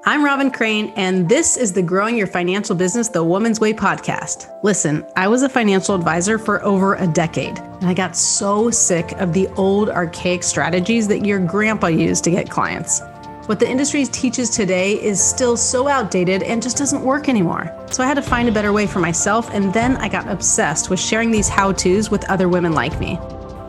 I'm Robin Crane, and this is the Growing Your Financial Business the Woman's Way podcast. Listen, I was a financial advisor for over a decade, and I got so sick of the old archaic strategies that your grandpa used to get clients. What the industry teaches today is still so outdated and just doesn't work anymore. So I had to find a better way for myself, and then I got obsessed with sharing these how-tos with other women like me.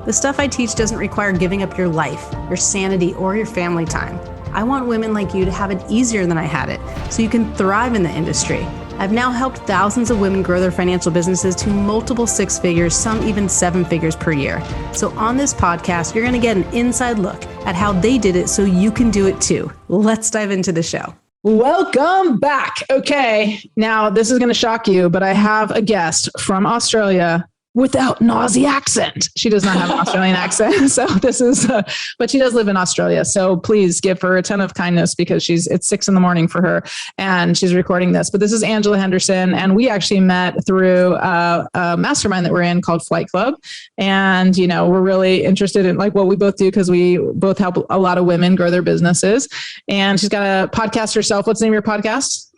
The stuff I teach doesn't require giving up your life, your sanity, or your family time. I want women like you to have it easier than I had it, so you can thrive in the industry. I've now helped thousands of women grow their financial businesses to multiple six figures, some even seven figures per year. So on this podcast, you're going to get an inside look at how they did it so you can do it too. Let's dive into the show. Welcome back. Okay, now this is going to shock you, but I have a guest from Australia without an Aussie accent. She does not have an Australian accent. So this is, but she does live in Australia. So please give her a ton of kindness because it's 6 a.m. for her and she's recording this. But this is Angela Henderson. And we actually met through a mastermind that we're in called Flight Club. And, you know, we're really interested in like what we both do because we both help a lot of women grow their businesses. And she's got a podcast herself. What's the name of your podcast?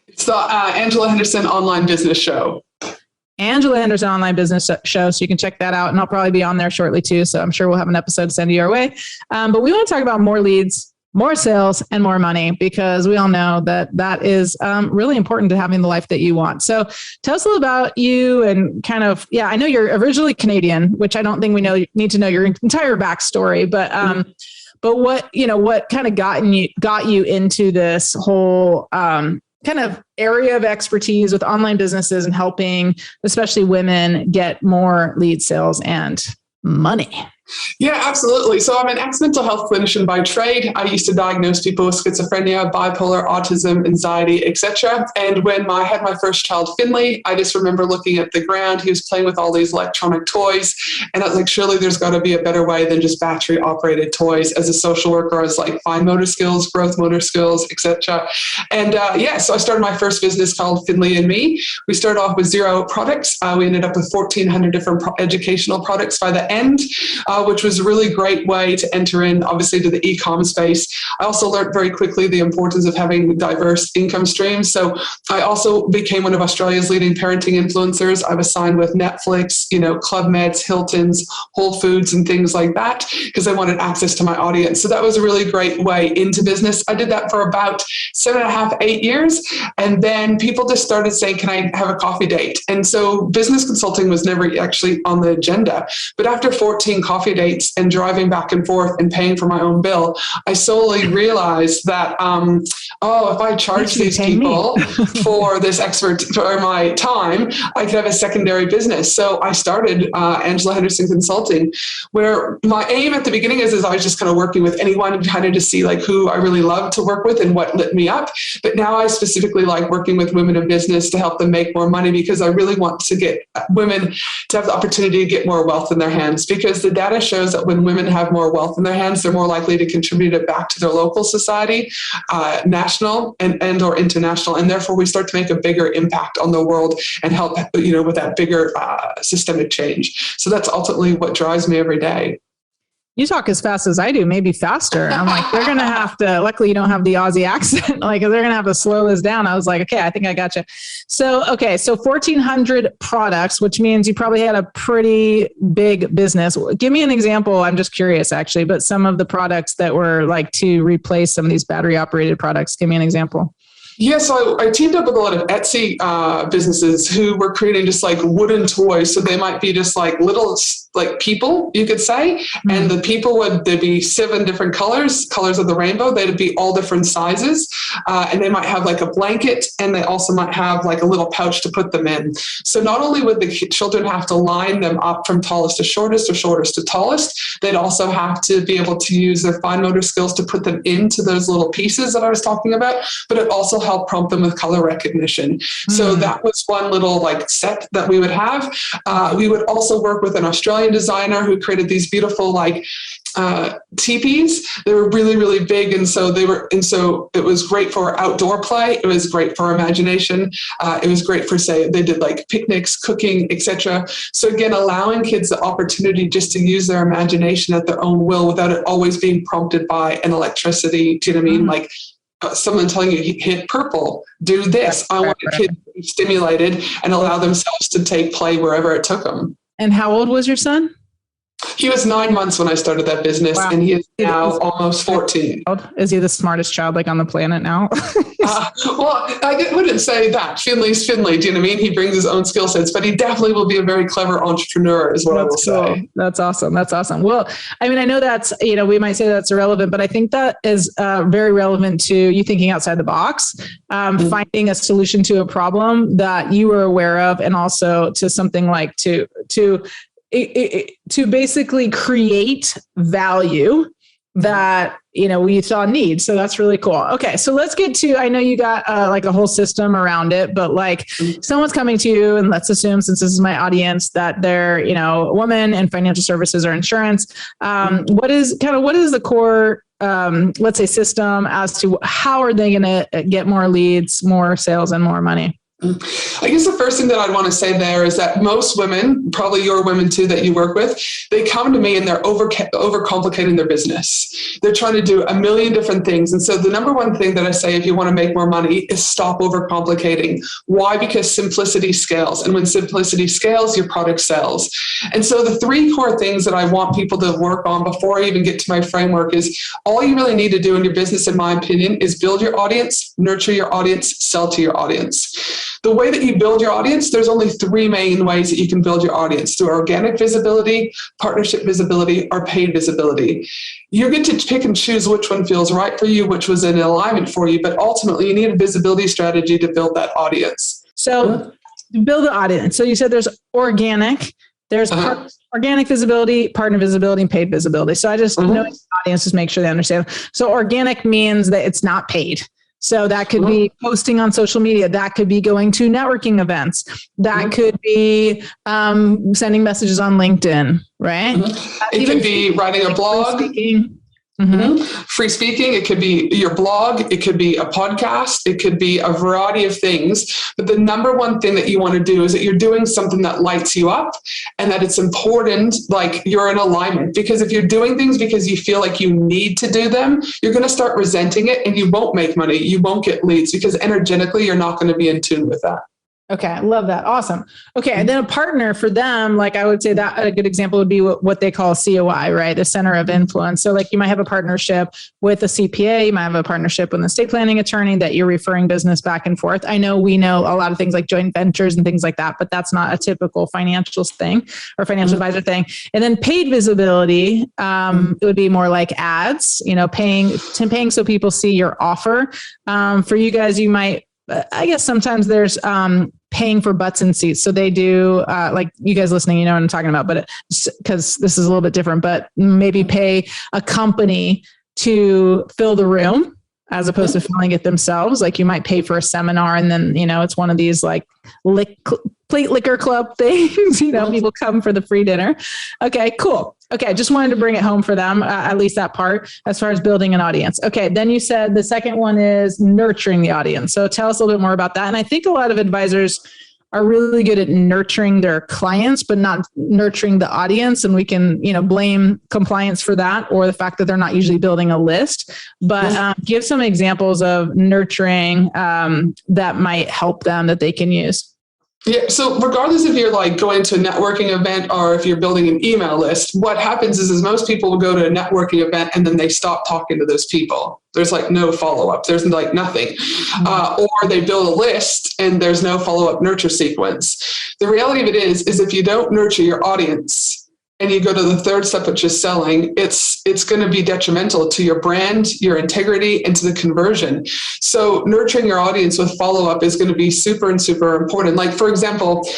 It's the Angela Henderson Online Business Show. Angela Henderson Online Business Show. So you can check that out. And I'll probably be on there shortly too. So I'm sure we'll have an episode to send your way. But we want to talk about more leads, more sales, and more money, because we all know that is really important to having the life that you want. So tell us a little about you and kind of, I know you're originally Canadian, which I don't think we need to know your entire backstory, but what kind of got you into this whole, kind of area of expertise with online businesses and helping especially women get more lead sales and money? Yeah, absolutely. So I'm an ex-mental health clinician by trade. I used to diagnose people with schizophrenia, bipolar, autism, anxiety, etc. And when I had my first child, Finley, I just remember looking at the ground. He was playing with all these electronic toys. And I was like, surely there's got to be a better way than just battery-operated toys. As a social worker, I was like, fine motor skills, growth motor skills, etc. And so I started my first business called Finley and Me. We started off with 0 products. We ended up with 1,400 different educational products by the end. Which was a really great way to enter in, obviously, to the e-com space. I also learned very quickly the importance of having diverse income streams. So I also became one of Australia's leading parenting influencers. I was signed with Netflix, Club Meds, Hilton's, Whole Foods, and things like that, because I wanted access to my audience. So that was a really great way into business. I did that for about 7.5, 8 years. And then people just started saying, can I have a coffee date? And so business consulting was never actually on the agenda. But after 14 coffee dates and driving back and forth and paying for my own bill, I solely realized that, if I charge these people for my time, I could have a secondary business. So I started Angela Henderson Consulting, where my aim at the beginning is I was just kind of working with anyone kind of to see like who I really love to work with and what lit me up. But now I specifically like working with women in business to help them make more money, because I really want to get women to have the opportunity to get more wealth in their hands, because the data shows that when women have more wealth in their hands, they're more likely to contribute it back to their local society, national and or international. And therefore we start to make a bigger impact on the world and help, with that bigger systemic change. So that's ultimately what drives me every day. You talk as fast as I do, maybe faster. I'm like, they're going to have to, luckily you don't have the Aussie accent. Like they're going to have to slow this down. I was like, okay, I think I got you. So 1,400 products, which means you probably had a pretty big business. Give me an example. I'm just curious actually, but some of the products that were like to replace some of these battery operated products. Give me an example. Yeah, so I teamed up with a lot of Etsy businesses who were creating just like wooden toys. So they might be just like little like people, you could say. Mm-hmm. And the people there'd be 7 different colors of the rainbow. They'd be all different sizes. And they might have like a blanket, and they also might have like a little pouch to put them in. So not only would the children have to line them up from tallest to shortest or shortest to tallest, they'd also have to be able to use their fine motor skills to put them into those little pieces that I was talking about. But it also help prompt them with color recognition. So that was one little like set that we would have. We would also work with an Australian designer who created these beautiful like teepees. They were really, really big. And so it was great for outdoor play. It was great for imagination. It was great for, say, they did like picnics, cooking, etc. So again, allowing kids the opportunity just to use their imagination at their own will without it always being prompted by an electricity. Do you know what I mean? Like someone telling you, hit purple, do this. I want a kid to be stimulated and allow themselves to take play wherever it took them. And how old was your son? He was 9 months when I started that business, and he is now almost 14. Is he the smartest child like on the planet now? Well, I wouldn't say that. Finley's Finley. Do you know what I mean? He brings his own skill sets, but he definitely will be a very clever entrepreneur, is what I will say. That's awesome. That's awesome. Well, I mean, I know that's, we might say that's irrelevant, but I think that is very relevant to you thinking outside the box, finding a solution to a problem that you were aware of, and also to something like to basically create value that, we saw need. So that's really cool. Okay. So let's get to, I know you got like a whole system around it, but like someone's coming to you, and let's assume, since this is my audience, that they're, a woman in financial services or insurance. What is the core, let's say, system as to how are they going to get more leads, more sales, and more money? I guess the first thing that I'd want to say there is that most women, probably your women too that you work with, they come to me and they're overcomplicating their business. They're trying to do a million different things. And so the number one thing that I say, if you want to make more money, is stop overcomplicating. Why? Because simplicity scales. And when simplicity scales, your product sells. And so the three core things that I want people to work on before I even get to my framework is all you really need to do in your business, in my opinion, is build your audience, nurture your audience, sell to your audience. The way that you build your audience, there's only three main ways that you can build your audience: through organic visibility, partnership visibility, or paid visibility. You get to pick and choose which one feels right for you, which was in alignment for you, but ultimately you need a visibility strategy to build that audience. So build the audience. So you said there's organic, there's organic visibility, partner visibility, and paid visibility. So I just know the audience, just make sure they understand. So organic means that it's not paid. So that could be posting on social media. That could be going to networking events. That could be sending messages on LinkedIn, right? It could be writing a blog. Free speaking. It could be your blog. It could be a podcast. It could be a variety of things. But the number one thing that you want to do is that you're doing something that lights you up, and that it's important, like you're in alignment. Because if you're doing things because you feel like you need to do them, you're going to start resenting it, and you won't make money. You won't get leads because energetically you're not going to be in tune with that. Okay. I love that. Awesome. Okay. And then a partner for them, like I would say that a good example would be what they call COI, right? The center of influence. So like you might have a partnership with a CPA, you might have a partnership with an estate planning attorney that you're referring business back and forth. I know we know a lot of things like joint ventures and things like that, but that's not a typical financial thing or financial advisor thing. And then paid visibility, it would be more like ads, paying so people see your offer. For you guys, you might, I guess sometimes there's paying for butts and seats. So they do, like you guys listening, you know what I'm talking about, but because this is a little bit different, but maybe pay a company to fill the room as opposed to filling it themselves. Like you might pay for a seminar, and then, it's one of these like plate liquor club things, people come for the free dinner. Okay, cool. Okay. Just wanted to bring it home for them, at least that part, as far as building an audience. Okay. Then you said the second one is nurturing the audience. So tell us a little bit more about that. And I think a lot of advisors are really good at nurturing their clients, but not nurturing the audience. And we can, blame compliance for that, or the fact that they're not usually building a list. But give some examples of nurturing that might help them that they can use. Yeah. So regardless if you're like going to a networking event or if you're building an email list, what happens is most people will go to a networking event and then they stop talking to those people. There's like no follow-up. There's like nothing. Or they build a list and there's no follow-up nurture sequence. The reality of it is if you don't nurture your audience and you go to the third step, which is selling, it's going to be detrimental to your brand, your integrity, and to the conversion. So nurturing your audience with follow-up is going to be super and super important. Like, for example,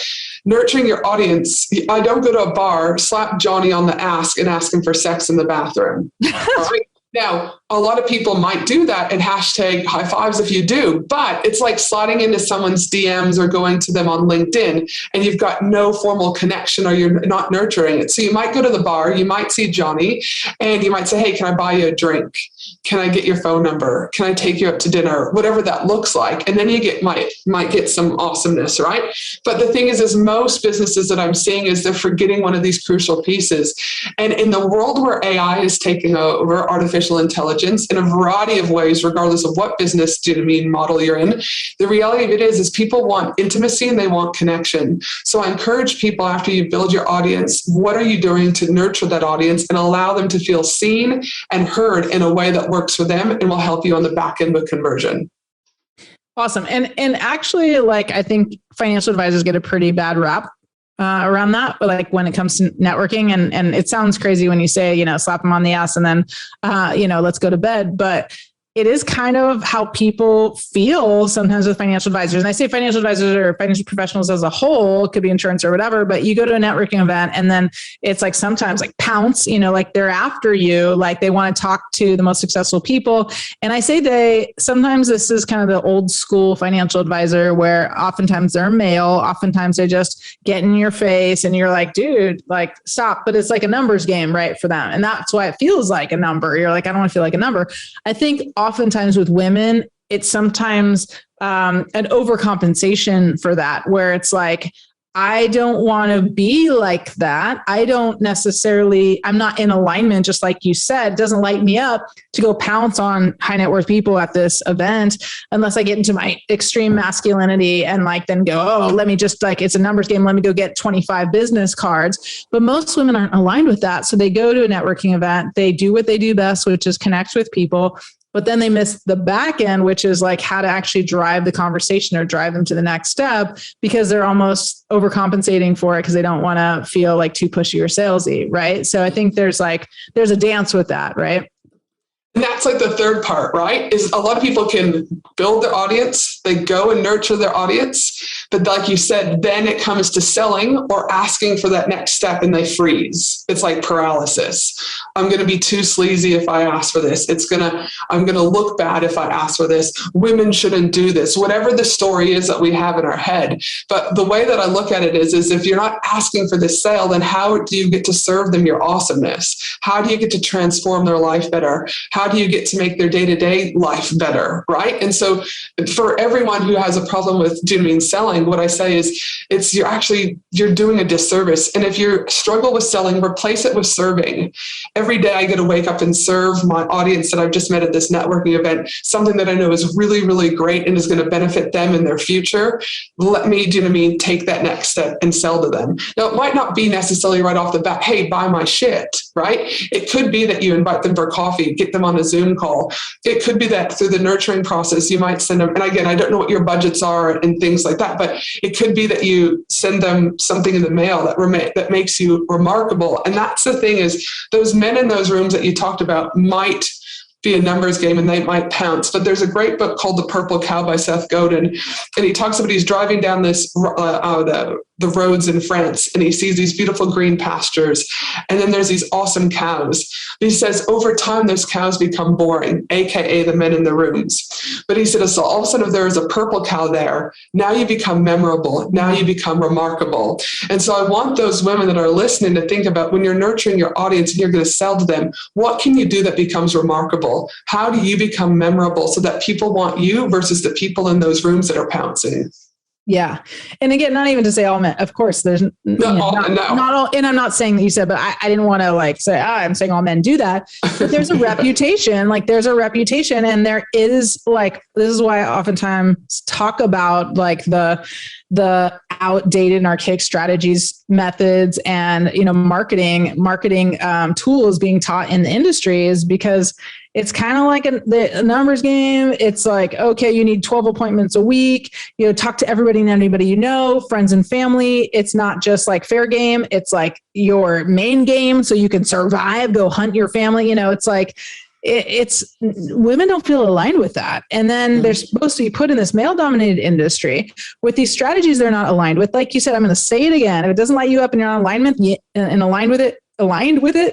nurturing your audience. I don't go to a bar, slap Johnny on the ass and ask him for sex in the bathroom. Right? Now, a lot of people might do that and hashtag high fives if you do, but it's like sliding into someone's DMs or going to them on LinkedIn and you've got no formal connection or you're not nurturing it. So you might go to the bar, you might see Johnny and you might say, hey, can I buy you a drink? Can I get your phone number? Can I take you up to dinner? Whatever that looks like. And then you might get some awesomeness, right? But the thing is most businesses that I'm seeing is they're forgetting one of these crucial pieces. And in the world where AI is taking over, artificial artificial intelligence in a variety of ways, regardless of what business model you're in. The reality of it is people want intimacy and they want connection. So I encourage people, after you build your audience, what are you doing to nurture that audience and allow them to feel seen and heard in a way that works for them and will help you on the back end with conversion. Awesome. And actually, like, I think financial advisors get a pretty bad rap around that, but like when it comes to networking, and it sounds crazy when you say, slap them on the ass and then, let's go to bed. But it is kind of how people feel sometimes with financial advisors. And I say financial advisors or financial professionals as a whole, could be insurance or whatever, but you go to a networking event and then it's like sometimes like pounce, like they're after you, like they want to talk to the most successful people. And I say sometimes this is kind of the old school financial advisor where oftentimes they're male, oftentimes they just get in your face and you're like, dude, like stop. But it's like a numbers game, right, for them. And that's why it feels like a number. You're like, I don't want to feel like a number. I think oftentimes with women, it's sometimes an overcompensation for that, where it's like, I don't want to be like that. I'm not in alignment, just like you said. It doesn't light me up to go pounce on high net worth people at this event unless I get into my extreme masculinity and like then go, oh, let me just like, it's a numbers game. Let me go get 25 business cards. But most women aren't aligned with that. So they go to a networking event. They do what they do best, which is connect with people. But then they miss the back end, which is like how to actually drive the conversation or drive them to the next step, because they're almost overcompensating for it because they don't want to feel like too pushy or salesy, right? So I think there's a dance with that, right? And that's like the third part, right? Is a lot of people can build their audience, they go and nurture their audience, but like you said, then it comes to selling or asking for that next step and they freeze. It's like paralysis. I'm going to be too sleazy if I ask for this. I'm going to look bad if I ask for this. Women shouldn't do this. Whatever the story is that we have in our head. But the way that I look at it is if you're not asking for this sale, then how do you get to serve them your awesomeness? How do you get to transform their life better? How do you get to make their day-to-day life better, right? And so for everyone who has a problem with selling, what I say is you're doing a disservice. And if you struggle with selling, replace it with serving. Every day I get to wake up and serve my audience that I've just met at this networking event, something that I know is really, really great and is going to benefit them in their future. Let me, take that next step and sell to them. Now, it might not be necessarily right off the bat, hey, buy my shit, right? It could be that you invite them for coffee, get them on a Zoom call. It could be that through the nurturing process, you might send them, and again, I don't know what your budgets are and things like that, but it could be that you send them something in the mail that makes you remarkable. And that's the thing, is those men in those rooms that you talked about might be a numbers game and they might pounce. But there's a great book called The Purple Cow by Seth Godin. And he talks about, he's driving down the roads in France and he sees these beautiful green pastures. And then there's these awesome cows. But he says over time, those cows become boring, AKA the men in the rooms. But he said, so all of a sudden, if there is a purple cow there, now you become memorable. Now you become remarkable. And so I want those women that are listening to think about, when you're nurturing your audience and you're going to sell to them, what can you do that becomes remarkable? How do you become memorable so that people want you versus the people in those rooms that are pouncing? Yeah. And again, not even to say all men, of course, there's not all, and I'm not saying that you said, but I didn't want to like say, I'm saying all men do that, but there's a reputation, and there is like, this is why I oftentimes talk about like the outdated and archaic strategies, methods, and, marketing tools being taught in the industry, is because it's kind of like a numbers game. It's like, okay, you need 12 appointments a week, talk to everybody and anybody, friends and family. It's not just like fair game. It's like your main game. So you can survive, go hunt your family. It's like, women don't feel aligned with that. And then they're supposed to be put in this male dominated industry with these strategies they're not aligned with. Like you said, I'm going to say it again. If it doesn't light you up and you're not aligned with it.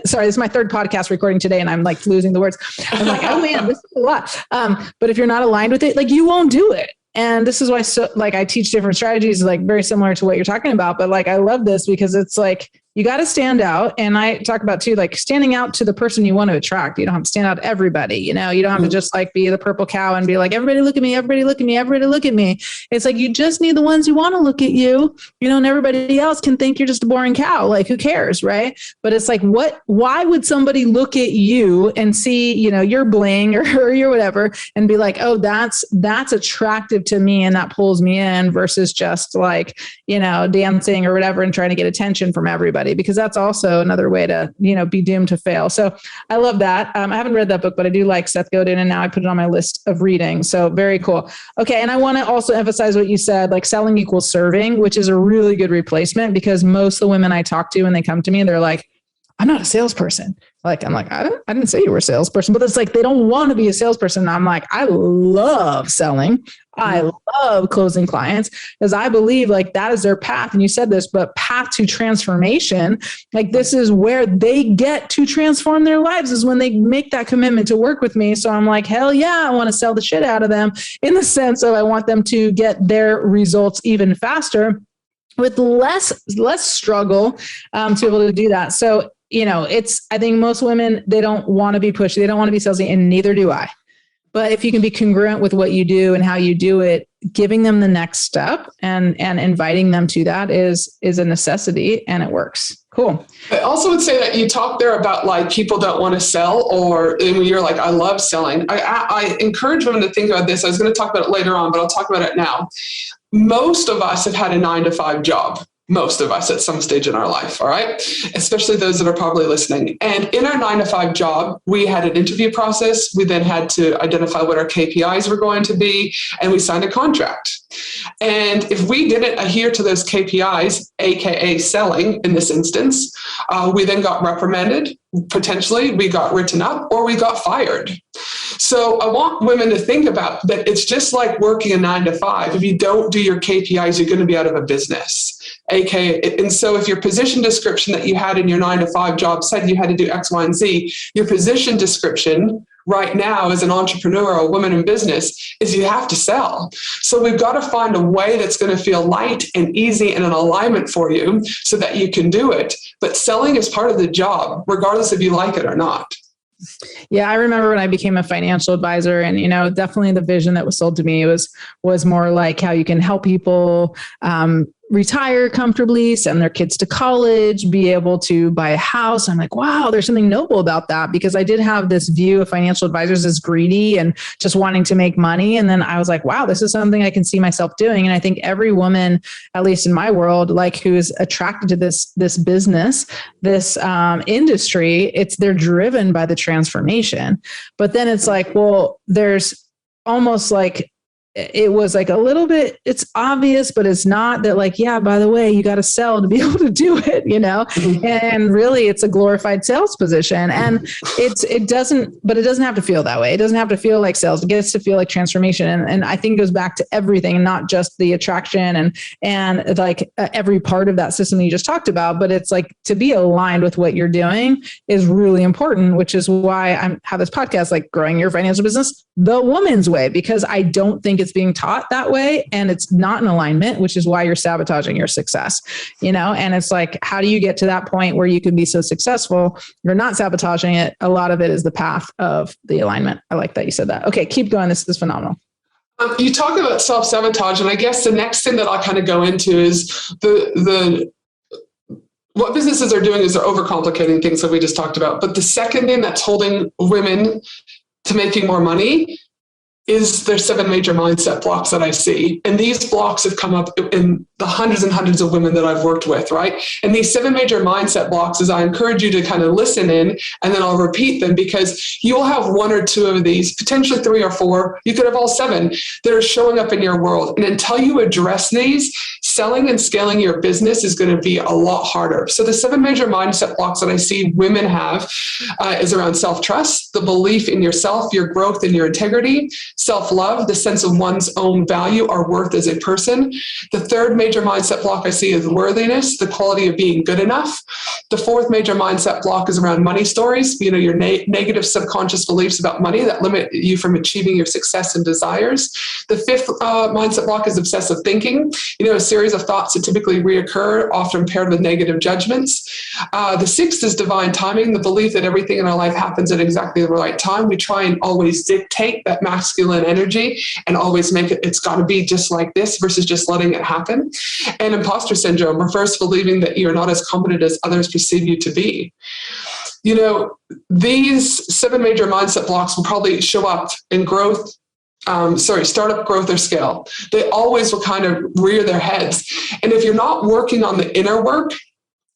Sorry, this is my third podcast recording today and I'm like losing the words. I'm like, oh man, this is a lot. But if you're not aligned with it, like you won't do it. And this is why I teach different strategies, like very similar to what you're talking about. But like, I love this because it's like, you got to stand out. And I talk about too, like standing out to the person you want to attract. You don't have to stand out to everybody. You know, you don't have to just like be the purple cow and be like, everybody look at me, everybody look at me, everybody look at me. It's like, you just need the ones who want to look at you, you know, and everybody else can think you're just a boring cow. Like, who cares? Right. But it's like, why would somebody look at you and see, you know, your bling or your whatever and be like, oh, that's attractive to me and that pulls me in, versus just like, you know, dancing or whatever and trying to get attention from everybody, because that's also another way to, you know, be doomed to fail. So I love that. I haven't read that book, but I do like Seth Godin, and now I put it on my list of reading. So very cool. Okay. And I want to also emphasize what you said, like selling equals serving, which is a really good replacement, because most of the women I talk to when they come to me, they're like, I'm not a salesperson. Like, I'm like, I didn't say you were a salesperson, but it's like, they don't want to be a salesperson. And I'm like, I love selling. I love closing clients, because I believe like that is their path. And you said this, but path to transformation, like this is where they get to transform their lives, is when they make that commitment to work with me. So I'm like, hell yeah, I want to sell the shit out of them, in the sense of I want them to get their results even faster with less struggle to be able to do that. So, you know, I think most women, they don't want to be pushy. They don't want to be salesy, and neither do I. But if you can be congruent with what you do and how you do it, giving them the next step and inviting them to that is a necessity, and it works. Cool. I also would say that you talked there about like people don't want to sell, or when you're like, I love selling. I encourage women to think about this. I was going to talk about it later on, but I'll talk about it now. Most of us have had a 9-to-5 job. Most of us at some stage in our life, all right? Especially those that are probably listening. And in our 9-to-5 job, we had an interview process. We then had to identify what our KPIs were going to be, and we signed a contract. And if we didn't adhere to those KPIs, AKA selling in this instance, we then got reprimanded. Potentially, we got written up, or we got fired. So I want women to think about that. It's just like working a 9-to-5. If you don't do your KPIs, you're going to be out of a business. And so if your position description that you had in your 9-to-5 job said you had to do X, Y, and Z, your position description right now as an entrepreneur or a woman in business is you have to sell. So we've got to find a way that's going to feel light and easy and an alignment for you so that you can do it. But selling is part of the job, regardless if you like it or not. Yeah, I remember when I became a financial advisor, and, you know, definitely the vision that was sold to me was more like how you can help people retire comfortably, send their kids to college, be able to buy a house. I'm like, wow, there's something noble about that, because I did have this view of financial advisors as greedy and just wanting to make money. And then I was like, wow, this is something I can see myself doing. And I think every woman, at least in my world, like who is attracted to this business, this industry, they're driven by the transformation. But then it's like, well, there's almost like, it was like a little bit, it's obvious, but it's not that like, yeah, by the way, you got to sell to be able to do it, you know? And really it's a glorified sales position. And it doesn't have to feel that way. It doesn't have to feel like sales. It gets to feel like transformation. And I think it goes back to everything, not just the attraction and like every part of that system that you just talked about, but it's like to be aligned with what you're doing is really important, which is why I have this podcast, like Growing Your Financial Business the Woman's Way, because I don't think it's being taught that way, and it's not in alignment, which is why you're sabotaging your success, you know? And it's like, how do you get to that point where you can be so successful? You're not sabotaging it. A lot of it is the path of the alignment. I like that you said that. Okay, keep going. This is phenomenal. You talk about self-sabotage, and I guess the next thing that I'll kind of go into is what businesses are doing is they're overcomplicating things that we just talked about. But the second thing that's holding women to making more money is there's 7 major mindset blocks that I see. And these blocks have come up in the hundreds and hundreds of women that I've worked with, right? And these 7 major mindset blocks is I encourage you to kind of listen in, and then I'll repeat them, because you will have 1 or 2 of these, potentially 3 or 4. You could have all 7 that are showing up in your world. And until you address these, selling and scaling your business is going to be a lot harder. So the 7 major mindset blocks that I see women have is around self-trust, the belief in yourself, your growth, and your integrity. Self-love, the sense of one's own value or worth as a person. The 3rd major mindset block I see is worthiness, the quality of being good enough. The 4th major mindset block is around money stories, you know, your negative subconscious beliefs about money that limit you from achieving your success and desires. The 5th mindset block is obsessive thinking, you know, a series series of thoughts that typically reoccur, often paired with negative judgments. The sixth is divine timing, the belief that everything in our life happens at exactly the right time. We try and always dictate that masculine energy and always make it's got to be just like this versus just letting it happen. And imposter syndrome refers to believing that you're not as competent as others perceive you to be. You know, these 7 major mindset blocks will probably show up in growth, startup, growth, or scale. They always will kind of rear their heads. And if you're not working on the inner work,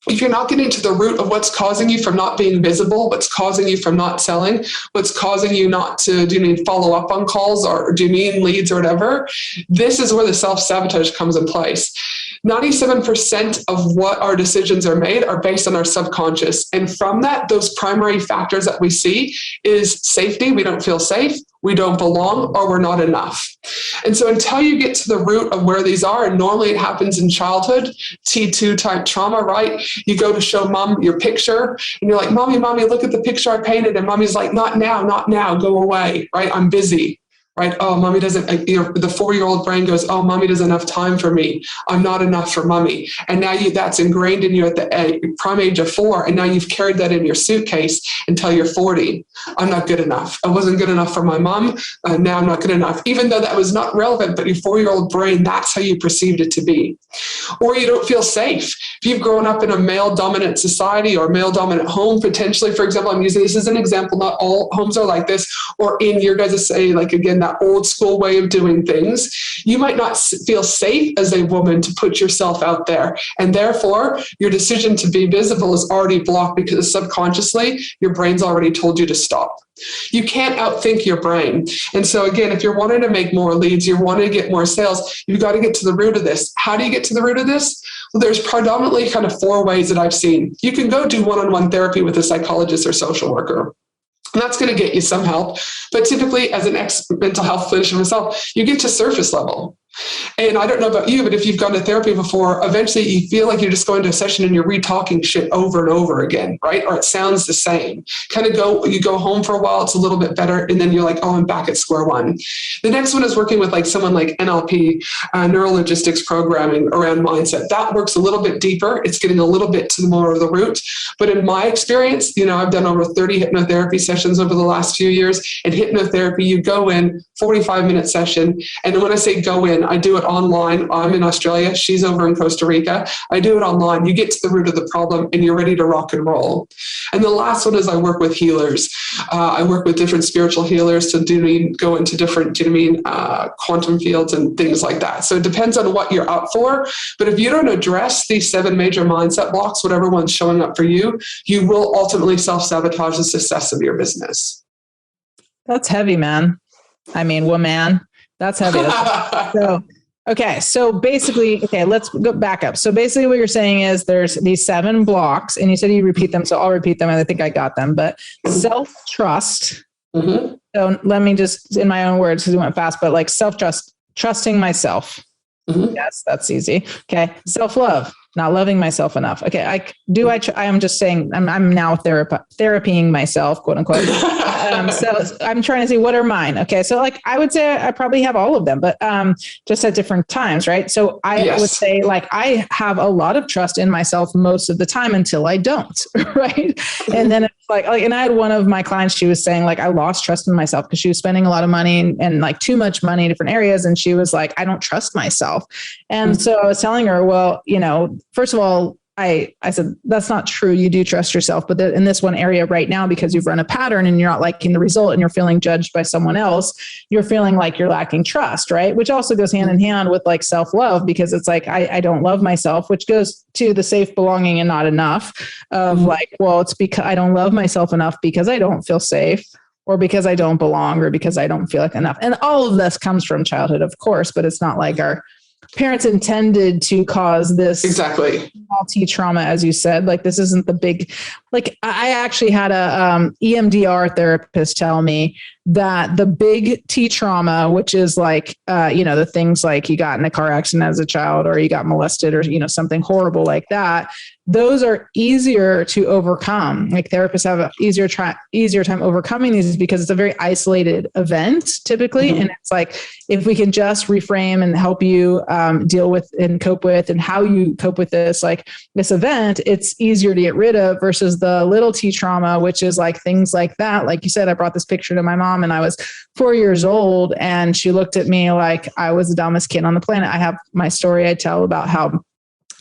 if you're not getting to the root of what's causing you from not being visible, what's causing you from not selling, what's causing you not to, do you mean follow up on calls or do you mean leads or whatever, this is where the self-sabotage comes in place. 97% of what our decisions are made are based on our subconscious. And from that, those primary factors that we see is safety. We don't feel safe, we don't belong, or we're not enough. And so until you get to the root of where these are, and normally it happens in childhood, T2 type trauma, right? You go to show mom your picture and you're like, mommy, look at the picture I painted. And mommy's like, not now, go away, right? I'm busy. Right? Oh, mommy doesn't, the 4-year-old brain goes, oh, mommy doesn't have time for me. I'm not enough for mommy. And now that's ingrained in you at the prime age of 4. And now you've carried that in your suitcase until you're 40. I'm not good enough. I wasn't good enough for my mom. Now I'm not good enough. Even though that was not relevant, but your 4-year-old brain, that's how you perceived it to be. Or you don't feel safe. If you've grown up in a male dominant society or male dominant home, potentially, for example, I'm using this as an example, not all homes are like this, or in your guys' say, like, again, that old school way of doing things, you might not feel safe as a woman to put yourself out there. And therefore, your decision to be visible is already blocked because subconsciously, your brain's already told you to stop. You can't outthink your brain. And so again, if you're wanting to make more leads, you're wanting to get more sales, you've got to get to the root of this. How do you get to the root of this? Well, there's predominantly kind of 4 ways that I've seen. You can go do one-on-one therapy with a psychologist or social worker. And that's going to get you some help. But typically, as an ex-mental health clinician myself, you get to surface level. And I don't know about you, but if you've gone to therapy before, eventually you feel like you're just going to a session and you're re-talking shit over and over again, right? Or it sounds the same. You go home for a while, it's a little bit better, and then you're like, oh, I'm back at square one. The next one is working with like someone like NLP, neuro-linguistics programming around mindset. That works a little bit deeper. It's getting a little bit to the more of the root. But in my experience, I've done over 30 hypnotherapy sessions over the last few years. In hypnotherapy, you go in, 45-minute session. And when I say go in, I do it online. I'm in Australia. She's over in Costa Rica. I do it online. You get to the root of the problem and you're ready to rock and roll. And the last one is I work with healers. I work with different spiritual healers to go into different, quantum fields and things like that. So it depends on what you're up for. But if you don't address these 7 major mindset blocks, whatever one's showing up for you, you will ultimately self-sabotage the success of your business. That's heavy, man. I mean, woman. That's heavy. So basically, let's go back up. So basically what you're saying is there's these 7 blocks and you said you repeat them. So I'll repeat them and I think I got them, but self-trust. Mm-hmm. So let me just, in my own words, because we went fast, but like self-trust, trusting myself. Mm-hmm. Yes, that's easy. Okay. Self-love, not loving myself enough. Okay. I am just saying I'm now therapying myself, quote unquote. So I'm trying to see what are mine. Okay. So like, I would say I probably have all of them, but just at different times. Right. So I would say like, I have a lot of trust in myself most of the time until I don't. Right. And then it's like, and I had one of my clients, she was saying like, I lost trust in myself because she was spending a lot of money and like too much money in different areas. And she was like, I don't trust myself. And so I was telling her, well, first of all, I said, that's not true. You do trust yourself, but in this one area right now, because you've run a pattern and you're not liking the result and you're feeling judged by someone else, you're feeling like you're lacking trust, right? Which also goes hand in hand with like self-love, because it's like, I don't love myself, which goes to the safe, belonging, and not enough of like, well, it's because I don't love myself enough because I don't feel safe, or because I don't belong, or because I don't feel like enough. And all of this comes from childhood, of course, but it's not like our parents intended to cause this multi-trauma, as you said. Like, this isn't the big, like, I actually had a EMDR therapist tell me that the big T trauma, which is like, the things like you got in a car accident as a child, or you got molested, or, something horrible like that, those are easier to overcome. Like therapists have an easier time overcoming these because it's a very isolated event typically. And it's like, if we can just reframe and help you deal with and cope with and how you cope with this, like this event, it's easier to get rid of versus the little T trauma, which is like things like that. Like you said, I brought this picture to my mom and I was 4 years old and she looked at me like I was the dumbest kid on the planet. I have my story I tell about how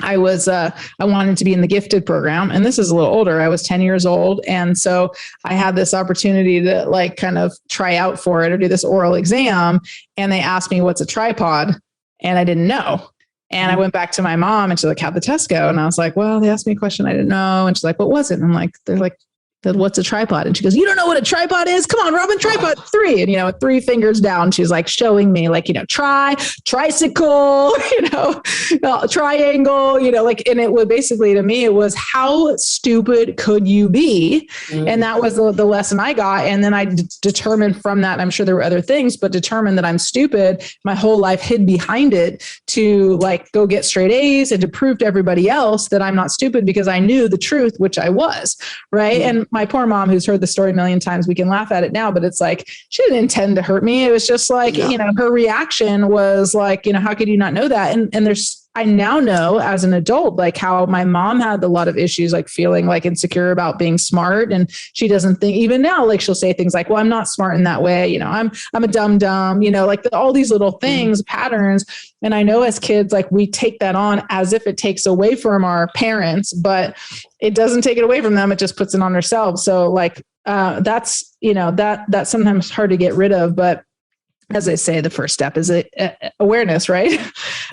I wanted to be in the gifted program, and this is a little older. I was 10 years old. And so I had this opportunity to like kind of try out for it or do this oral exam. And they asked me, what's a tripod? And I didn't know. And I went back to my mom and she's like, how'd the test go? And I was like, well, they asked me a question I didn't know. And she's like, what was it? And I'm like, they're like, what's a tripod? And she goes, you don't know what a tripod is? Come on, Robin, tripod 3. And, with 3 fingers down, she's like showing me like, tricycle, triangle, and it was basically to me, it was how stupid could you be? And that was the lesson I got. And then I determined from that, I'm sure there were other things, but determined that I'm stupid. My whole life hid behind it to like go get straight A's and to prove to everybody else that I'm not stupid because I knew the truth, which I was. Right. And my poor mom, who's heard the story a million times, we can laugh at it now, but it's like, she didn't intend to hurt me. It was just like, her reaction was like, how could you not know that? And I now know as an adult, like how my mom had a lot of issues, like feeling like insecure about being smart. And she doesn't think even now, like she'll say things like, well, I'm not smart in that way. I'm a dumb, like all these little things, patterns. And I know as kids, like we take that on as if it takes away from our parents, but it doesn't take it away from them. It just puts it on ourselves. So like, that's sometimes hard to get rid of, but as I say, the first step is awareness, right?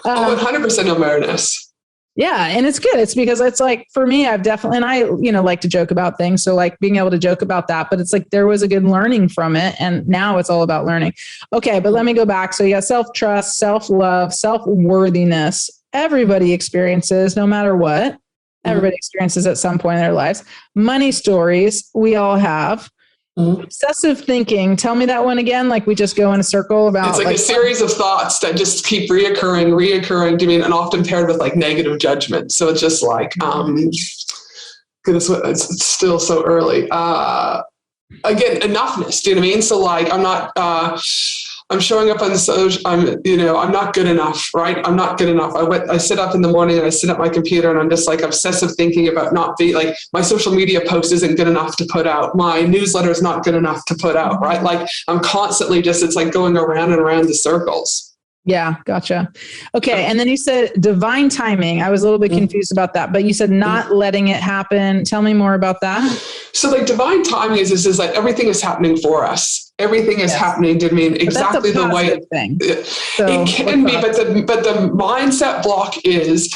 100% awareness. Yeah. And it's good. It's because it's like, for me, I've definitely, and I, like to joke about things. So like being able to joke about that, but it's like, there was a good learning from it. And now it's all about learning. Okay. But let me go back. So you got self-trust, self-love, self-worthiness. Everybody experiences, no matter what. Everybody experiences at some point in their lives. Money stories, we all have. Obsessive thinking. Tell me that one again. Like we just go in a circle about. It's like a series of thoughts that just keep reoccurring. Do you mean, and often paired with like negative judgment. So it's just like, goodness, it's still so early. Again, enoughness. Do you know what I mean? So like, I'm showing up on social, I'm not good enough, right? I'm not good enough. I sit up in the morning and I sit at my computer and I'm just like obsessive thinking about not being like, my social media post isn't good enough to put out. My newsletter is not good enough to put out, right? Like I'm constantly it's like going around and around the circles. Yeah. Gotcha. Okay. And then you said divine timing. I was a little bit confused about that, but you said not letting it happen. Tell me more about that. So like divine timing is like everything is happening for us. Everything is happening to mean exactly the way thing. It can be, but the mindset block is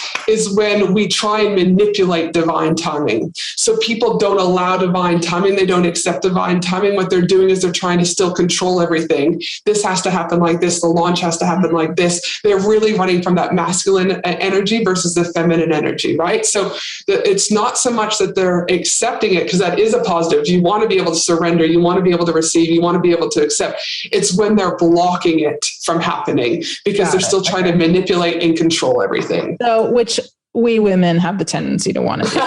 when we try and manipulate divine timing. So people don't allow divine timing. They don't accept divine timing. What they're doing is they're trying to still control everything. This has to happen like this. The launch has to happen like this. They're really running from that masculine energy versus the feminine energy, right? So it's not so much that they're accepting it, because that is a positive. You want to be able to surrender. You want to be able to receive. You want to be able to accept. It's when they're blocking it from happening because they're still trying to manipulate and control everything. So, which we women have the tendency to want to do.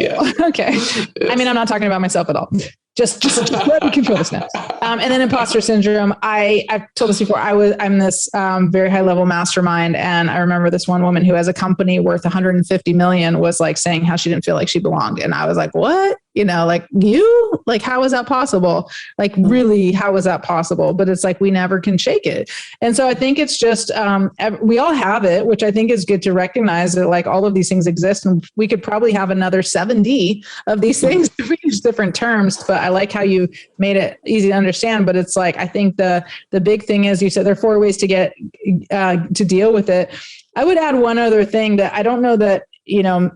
Yeah. Okay. Yes. I mean, I'm not talking about myself at all. Just let me control this now. And then imposter syndrome. I've told this before. I'm this very high level mastermind, and I remember this one woman who has a company worth 150 million was like saying how she didn't feel like she belonged, and I was like, what? Like how is that possible? Like really, how is that possible? But it's like we never can shake it, and so I think it's just we all have it, which I think is good to recognize that like all of these things exist, and we could probably have another 70 of these things if we use different terms, but I like how you made it easy to understand. But it's like, I think the big thing is, you said there are 4 ways to get to deal with it. I would add one other thing that I don't know that,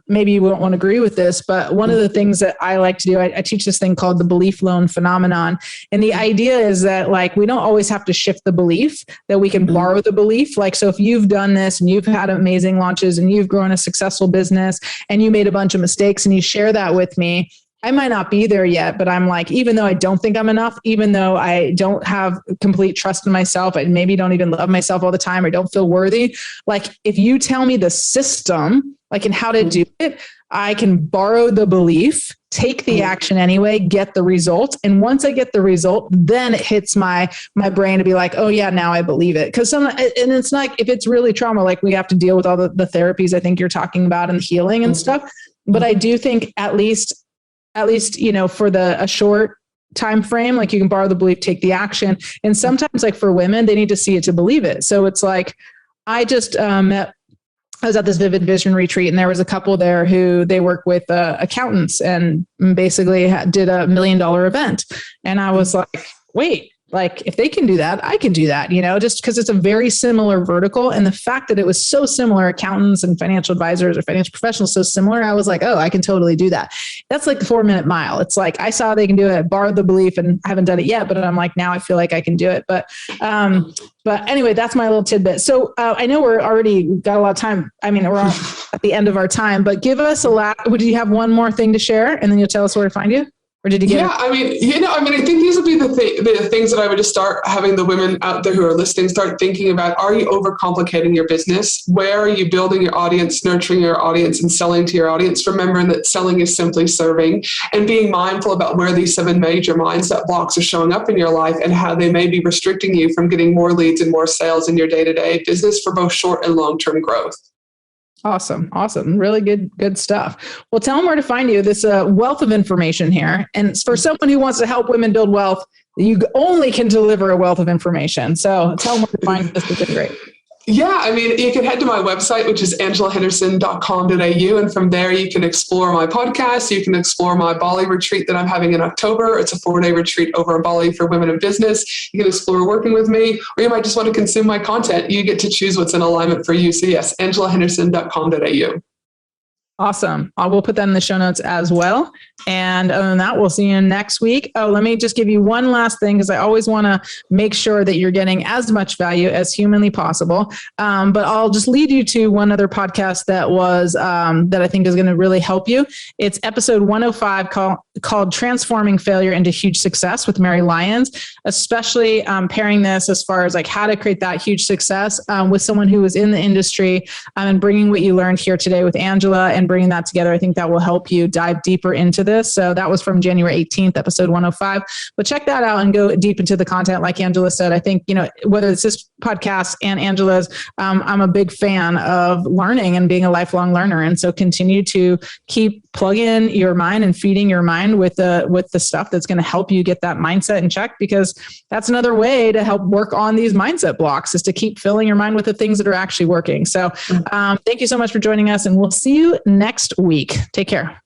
maybe you won't want to agree with this, but one of the things that I like to do, I teach this thing called the belief loan phenomenon. And the idea is that like, we don't always have to shift the belief, that we can borrow the belief. Like, so if you've done this and you've had amazing launches and you've grown a successful business and you made a bunch of mistakes and you share that with me, I might not be there yet, but I'm like, even though I don't think I'm enough, even though I don't have complete trust in myself, I maybe don't even love myself all the time, or don't feel worthy. Like, if you tell me the system, like, and how to do it, I can borrow the belief, take the action anyway, get the result. And once I get the result, then it hits my brain to be like, oh yeah, now I believe it. Cause and it's like, if it's really trauma, like, we have to deal with all the therapies I think you're talking about and healing and stuff. But I do think at least, for a short time frame, like, you can borrow the belief, take the action. And sometimes, like, for women, they need to see it to believe it. So it's like, I just I was at this Vivid Vision retreat, and there was a couple there who they work with accountants, and basically did $1 million event. And I was like, wait, like, if they can do that, I can do that, just because it's a very similar vertical. And the fact that it was so similar, accountants and financial advisors or financial professionals, so similar, I was like, oh, I can totally do that. That's like the 4-minute mile. It's like, I saw they can do it, borrowed the belief, and I haven't done it yet, but I'm like, now I feel like I can do it. But anyway, that's my little tidbit. So I know we're already got a lot of time. I mean, we're at the end of our time, but give us would you have one more thing to share, and then you'll tell us where to find you? Or did you get it? I think these would be the things that I would just start having the women out there who are listening start thinking about. Are you overcomplicating your business? Where are you building your audience, nurturing your audience, and selling to your audience? Remembering that selling is simply serving, and being mindful about where these 7 major mindset blocks are showing up in your life and how they may be restricting you from getting more leads and more sales in your day-to-day business for both short and long-term growth. Awesome. Really good stuff. Well, tell them where to find you. This wealth of information here. And for someone who wants to help women build wealth, you only can deliver a wealth of information. So tell them where to find this. It's been great. Yeah, you can head to my website, which is angelahenderson.com.au. And from there, you can explore my podcast. You can explore my Bali retreat that I'm having in October. It's a 4-day retreat over in Bali for women in business. You can explore working with me, or you might just want to consume my content. You get to choose what's in alignment for you. So yes, angelahenderson.com.au. Awesome. I will put that in the show notes as well. And other than that, we'll see you next week. Oh, let me just give you one last thing, because I always want to make sure that you're getting as much value as humanly possible. But I'll just lead you to one other podcast that was that I think is going to really help you. It's episode 105 called Transforming Failure into Huge Success with Mary Lyons, especially pairing this as far as like how to create that huge success with someone who was in the industry, and bringing what you learned here today with Angela and bringing that together. I think that will help you dive deeper into this. So that was from January 18th, episode 105. But check that out and go deep into the content. Like Angela said, I think, whether it's this podcast and Angela's, I'm a big fan of learning and being a lifelong learner. And so continue to keep plugging your mind and feeding your mind with the stuff that's going to help you get that mindset in check, because that's another way to help work on these mindset blocks, is to keep filling your mind with the things that are actually working. So thank you so much for joining us, and we'll see you next week. Take care.